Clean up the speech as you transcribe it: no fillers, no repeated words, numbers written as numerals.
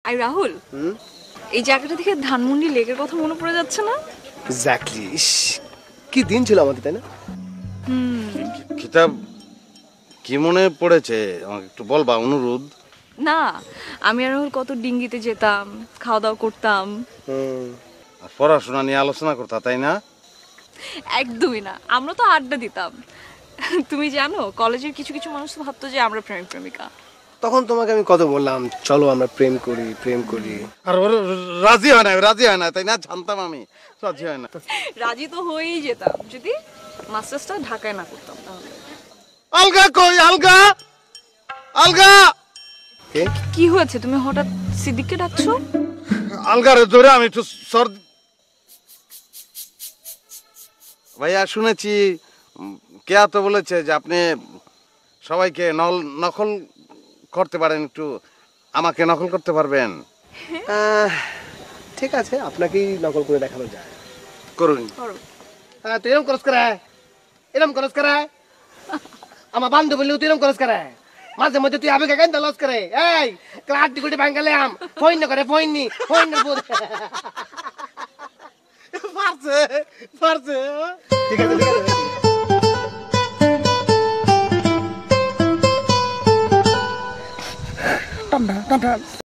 I Rahul, এই জায়গাটা থেকে ধানমন্ডি লেকের কথা মনে পড়ে যাচ্ছে না? এক্স্যাক্টলি। কি দিন ছিল আমাদের, তাই না? কিতাব কি মনে পড়েছে আমাকে একটু বলবা, অনুরোধ। না, আমি আর রাহুল কত ডিঙ্গিতে যেতাম, খাওয়া দাওয়া করতাম। আর পড়াশোনা নিয়ে আলোচনা করতা, তাই না? একদমই না, আমরা তো আড্ডা দিতাম। তুমি জানো, কলেজের কিছু কিছু মানুষ তো ভাবতো যে আমরা প্রেমিক প্রেমিকা। তখন তোমাকে আমি কত বললাম, চলো আমরা প্রেম করি প্রেম করি। আর ওর রাজি হয় না, তাই না? জানতাম আমি রাজি হয় না। রাজি তো হয়েই যেতাম যদি মাস্টার্সটা ঢাকায় না করতাম তাহলে। আলগা কই? আলগা, আলগা। কে? কি হয়েছে, তুমি হঠাৎ সিদ্দিককে ডাকছো? আলগারে ধরে আমি একটু ভাইয়া শুনেছি, কেয়া তো বলেছে যে আপনি সবাইকে নকল করতে পারেন, একটু আমাকে নকল করতে পারবেন? ঠিক আছে, আপনাকেই নকল করে দেখানো যায়। করুন। তুই এরকম করস করে, এরকম করস করে, আমার বান্ধব বললেও তুই এরকম করস করে। মাঝে মধ্যে তুই আবেগে কেন লস করে? এই ক্লাস ডিগুটি ভাঙালে আম ফইন না করে, ফইন না বল। পারছে পারছে। ঠিক আছে, ঠিক আছে। টান টান টান।